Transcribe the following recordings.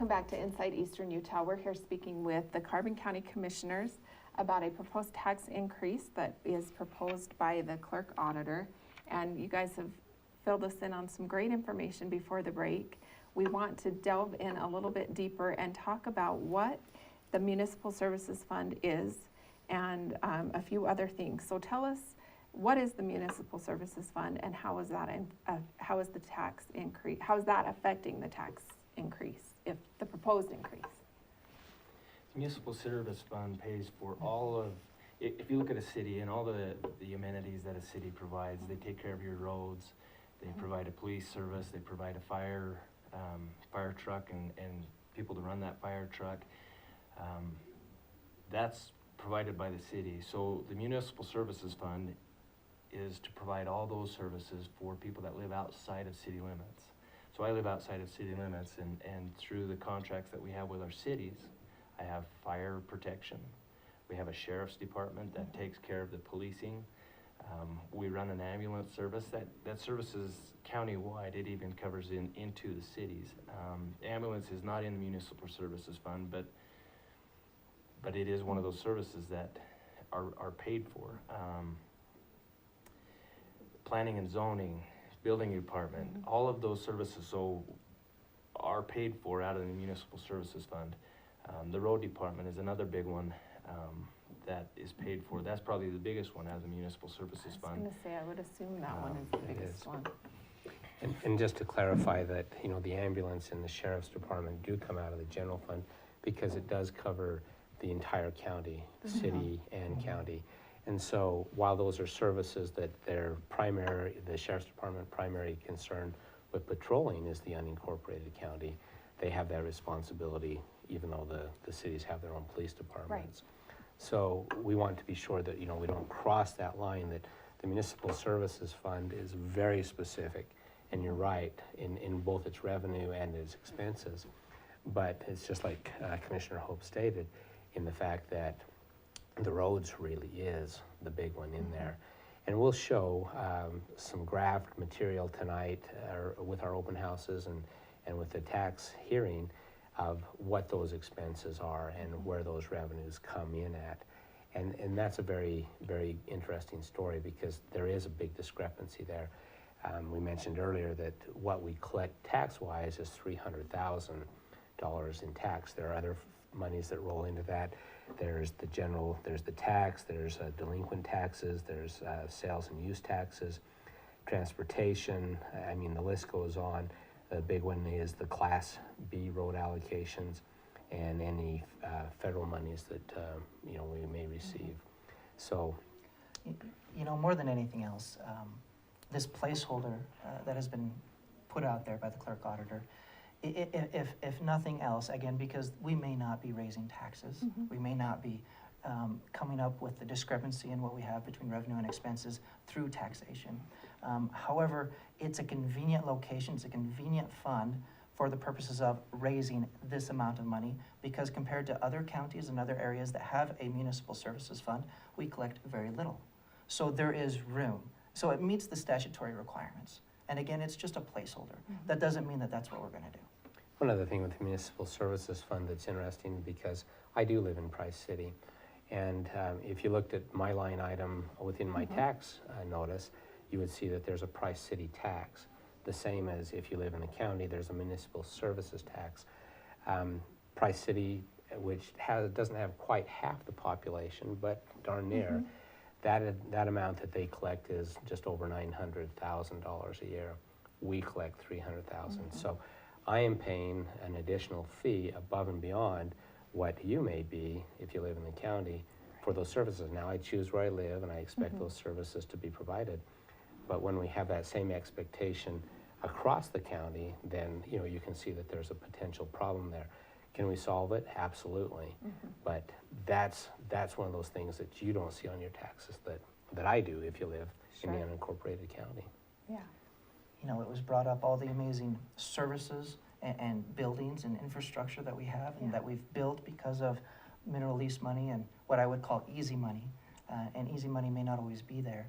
Welcome back to Inside Eastern Utah. We're here speaking with the Carbon County Commissioners about a proposed tax increase that is proposed by the clerk auditor. And you guys have filled us in on some great information before the break. We want to delve in a little bit deeper and talk about what the Municipal Services Fund is and a few other things. So tell us, what is the Municipal Services Fund and how is that how is the tax increase? How is that affecting the tax increase, if the proposed increase? The Municipal Service Fund pays for all of, if you look at a city and all the amenities that a city provides, they take care of your roads, they provide a police service, they provide a fire truck and people to run that fire truck. That's provided by the city. So the Municipal Services Fund is to provide all those services for people that live outside of city limits. So I live outside of city limits, and through the contracts that we have with our cities, I have fire protection. We have a sheriff's department that takes care of the policing. We run an ambulance service that services countywide. It even covers into the cities. Ambulance is not in the Municipal Services Fund, but it is one of those services that are paid for. Planning and zoning, building department, all of those services are paid for out of the Municipal Services Fund. The road department is another big one that is paid for. That's probably the biggest one out of the Municipal Services Fund. I was going to say, I would assume that one is the biggest one. And just to clarify that, the ambulance and the sheriff's department do come out of the general fund because it does cover the entire county, city and county. And so while those are services that the sheriff's department primary concern with patrolling is the unincorporated county, they have that responsibility even though the cities have their own police departments. Right. So we want to be sure that, we don't cross that line, that the Municipal Services Fund is very specific, and you're right, in both its revenue and its expenses. But it's just like Commissioner Hope stated, in the fact that the roads really is the big one in there. And we'll show some graphed material tonight with our open houses and with the tax hearing of what those expenses are and where those revenues come in at. And that's a very, very interesting story because there is a big discrepancy there. We mentioned earlier that what we collect tax-wise is $300,000 in tax. There are other monies that roll into that. There's the tax, there's delinquent taxes, there's sales and use taxes, transportation, the list goes on. The big one is the Class B road allocations and any federal monies that we may receive. So, more than anything else, this placeholder that has been put out there by the clerk auditor, if nothing else, again, because we may not be raising taxes, we may not be coming up with the discrepancy in what we have between revenue and expenses through taxation. However, it's a convenient location, it's a convenient fund for the purposes of raising this amount of money, because compared to other counties and other areas that have a municipal services fund, we collect very little. So there is room. So it meets the statutory requirements. And again, it's just a placeholder. That doesn't mean that that's what we're going to do. One other thing with the Municipal Services Fund that's interesting, because I do live in Price City, and if you looked at my line item within my tax notice, you would see that there's a Price City tax. The same as if you live in the county, there's a Municipal Services tax. Price City, which doesn't have quite half the population, but darn near, that amount that they collect is just over $900,000 a year. We collect $300,000. So I am paying an additional fee above and beyond what you may be if you live in the county for those services. Now I choose where I live and I expect those services to be provided. But when we have that same expectation across the county, then you can see that there's a potential problem there. Can we solve it? Absolutely. But that's one of those things that you don't see on your taxes that I do if you live in the unincorporated county. Yeah. It was brought up all the amazing services and buildings and infrastructure that we have and that we've built because of mineral lease money and what I would call easy money. And easy money may not always be there.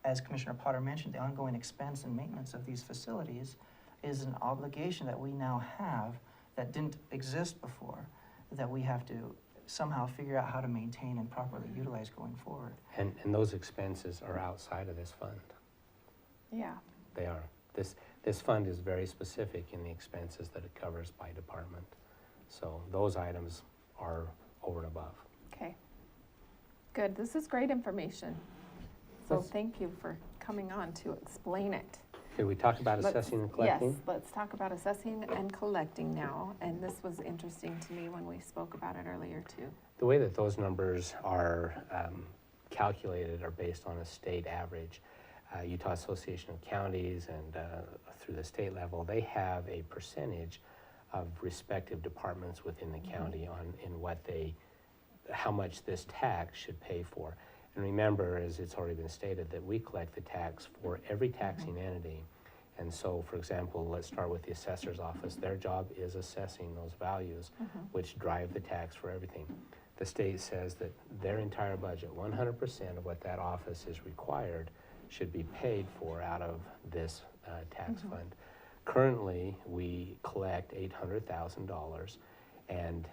As Commissioner Potter mentioned, the ongoing expense and maintenance of these facilities is an obligation that we now have that didn't exist before, that we have to somehow figure out how to maintain and properly utilize going forward. And those expenses are outside of this fund. Yeah, They are. This fund is very specific in the expenses that it covers by department. So those items are over and above. okay. Good, this is great information. So Let's- thank you for coming on to explain it. Could we talk about Let's- assessing and collecting? Yes, let's talk about assessing and collecting now, and this was interesting to me when we spoke about it earlier too. The way that those numbers are calculated are based on a state average. Utah Association of Counties and through the state level, they have a percentage of respective departments within the county on in what they, how much this tax should pay for. And remember, as it's already been stated, that we collect the tax for every taxing entity. And so, for example, let's start with the assessor's office. Their job is assessing those values, which drive the tax for everything. The state says that their entire budget, 100% of what that office is required, should be paid for out of this tax fund. Currently, we collect $800,000, and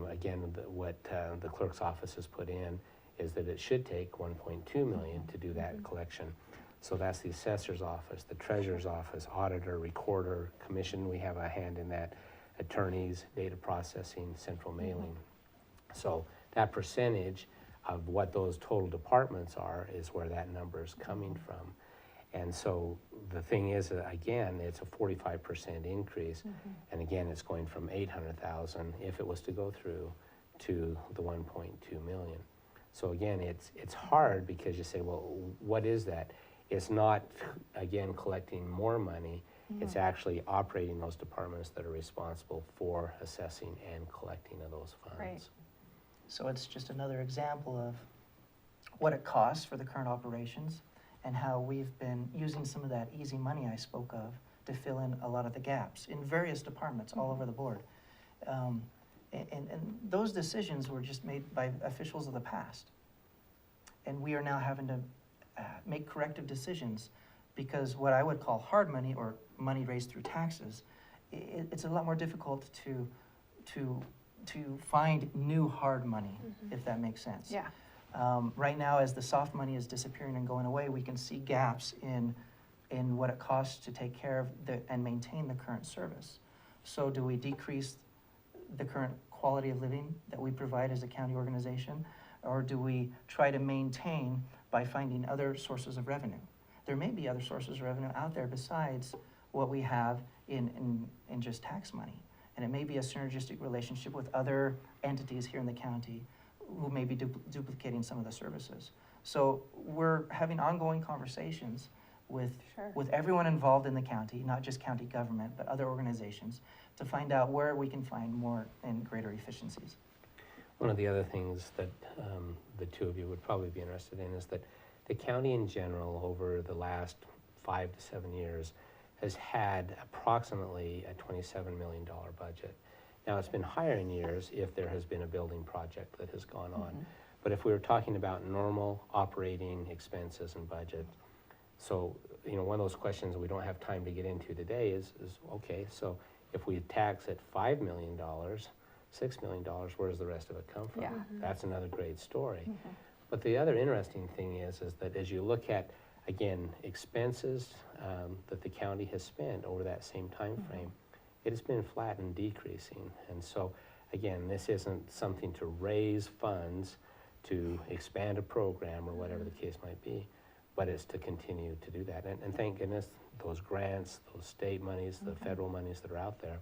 again, what the clerk's office has put in is that it should take 1.2 million to do that collection. So that's the assessor's office, the treasurer's office, auditor, recorder, commission, we have a hand in that, attorneys, data processing, central mailing. So that percentage of what those total departments are is where that number is coming from. And so the thing is, again, it's a 45% increase. And again, it's going from 800,000, if it was to go through, to the 1.2 million. So again, it's hard because you say, well, what is that? It's not, again, collecting more money. It's actually operating those departments that are responsible for assessing and collecting of those funds. Right. So it's just another example of what it costs for the current operations and how we've been using some of that easy money I spoke of to fill in a lot of the gaps in various departments all over the board. And those decisions were just made by officials of the past. And we are now having to make corrective decisions because what I would call hard money or money raised through taxes, it's a lot more difficult to find new hard money, if that makes sense. Yeah, Right now, as the soft money is disappearing and going away, we can see gaps in what it costs to take care of and maintain the current service. So do we decrease the current quality of living that we provide as a county organization? Or do we try to maintain by finding other sources of revenue? There may be other sources of revenue out there besides what we have in just tax money. And it may be a synergistic relationship with other entities here in the county who may be duplicating some of the services. So we're having ongoing conversations with sure. with everyone involved in the county, not just county government, but other organizations, to find out where we can find more and greater efficiencies. One of the other things that the two of you would probably be interested in is that the county in general, over the last 5 to 7 years, has had approximately a $27 million budget. Now, it's been higher in years if there has been a building project that has gone on. But if we were talking about normal operating expenses and budget, so, you know, one of those questions we don't have time to get into today is okay, so if we tax at $5 million, $6 million, where does the rest of it come from? Yeah. That's another great story. But the other interesting thing is that as you look at, again, expenses that the county has spent over that same time frame, it has been flat and decreasing. And so, again, this isn't something to raise funds to expand a program or whatever the case might be, but it's to continue to do that. And thank goodness those grants, those state monies, the federal monies that are out there,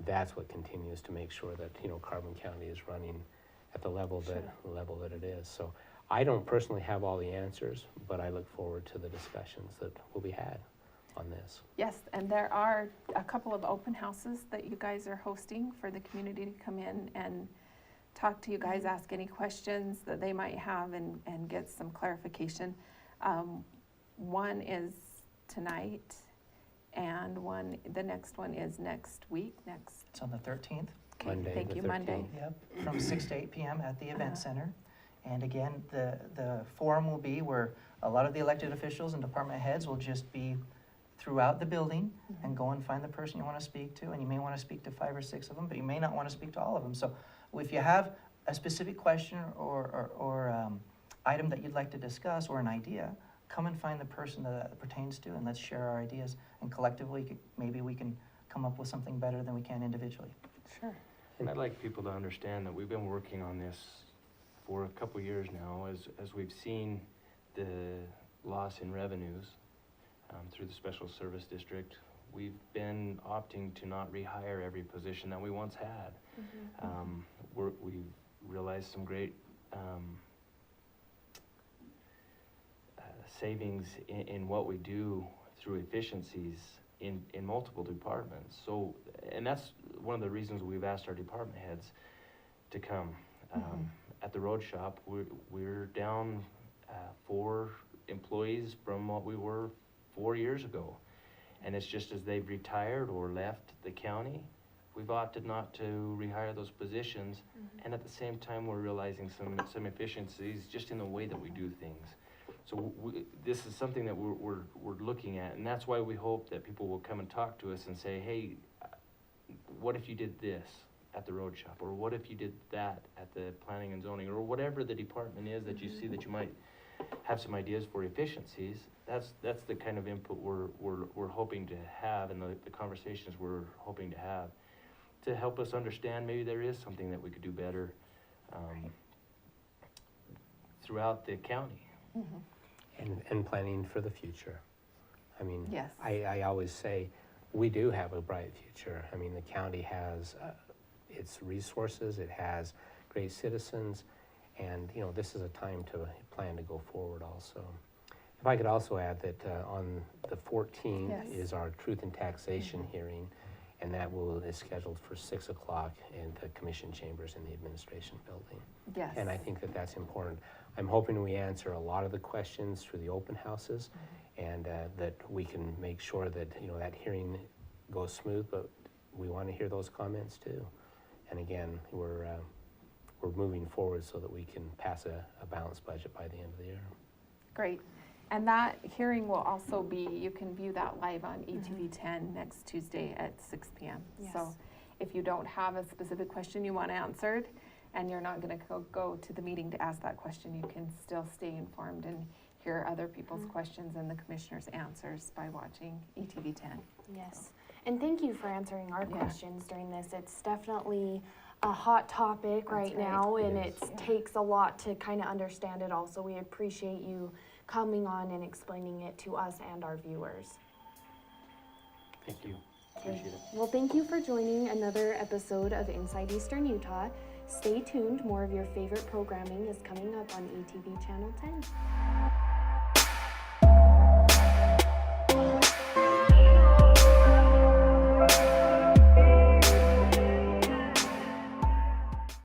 that's what continues to make sure that, you know, Carbon County is running at the level that it is. So I don't personally have all the answers, but I look forward to the discussions that will be had on this. Yes, and there are a couple of open houses that you guys are hosting for the community to come in and talk to you guys, ask any questions that they might have and get some clarification. One is tonight, and the next one is next week, It's on the 13th. okay, Monday, thank the you, Monday. 13th. Yep, from 6 to 8 p.m. at the event center. And again, the forum will be where a lot of the elected officials and department heads will just be throughout the building and go and find the person you want to speak to, and you may want to speak to 5 or 6 of them, but you may not want to speak to all of them. So if you have a specific question or item that you'd like to discuss or an idea, come and find the person that it pertains to, and let's share our ideas, and collectively, maybe we can come up with something better than we can individually. Sure. And I'd like people to understand that we've been working on this for a couple years now, as we've seen the loss in revenues through the special service district. We've been opting to not rehire every position that we once had. We've realized some great savings in what we do through efficiencies in multiple departments. So, and that's one of the reasons we've asked our department heads to come. At the road shop, we're down 4 employees from what we were 4 years ago. And it's just as they've retired or left the county, we've opted not to rehire those positions. And at the same time, we're realizing some efficiencies just in the way that we do things. So this is something that we're looking at, and that's why we hope that people will come and talk to us and say, hey, what if you did this at the road shop, or what if you did that at the planning and zoning, or whatever the department is that you see that you might have some ideas for efficiencies. That's the kind of input we're hoping to have, and the conversations we're hoping to have, to help us understand maybe there is something that we could do better throughout the county. And planning for the future. I mean, Yes. I always say, we do have a bright future. I mean, the county has its resources, it has great citizens, and, you know, this is a time to plan to go forward also. If I could also add that on the 14th Yes. is our Truth and Taxation hearing, and that is scheduled for 6 o'clock in the commission chambers in the administration building. Yes. And I think that that's important. I'm hoping we answer a lot of the questions through the open houses, and that we can make sure that, you know, that hearing goes smooth, but we want to hear those comments too. And again, we're moving forward so that we can pass a balanced budget by the end of the year. Great. And that hearing will also be, you can view that live on ETV 10 next Tuesday at 6 p.m. Yes. So if you don't have a specific question you want answered, and you're not going to go to the meeting to ask that question, you can still stay informed and hear other people's questions and the commissioner's answers by watching ETV 10. Yes, and thank you for answering our Yeah. questions during this. It's definitely a hot topic right right. now, and It is. it takes a lot to kind of understand it all. So we appreciate you coming on and explaining it to us and our viewers. Thank you. Okay. Appreciate it. Well, thank you for joining another episode of Inside Eastern Utah. Stay tuned. More of your favorite programming is coming up on ETV Channel 10.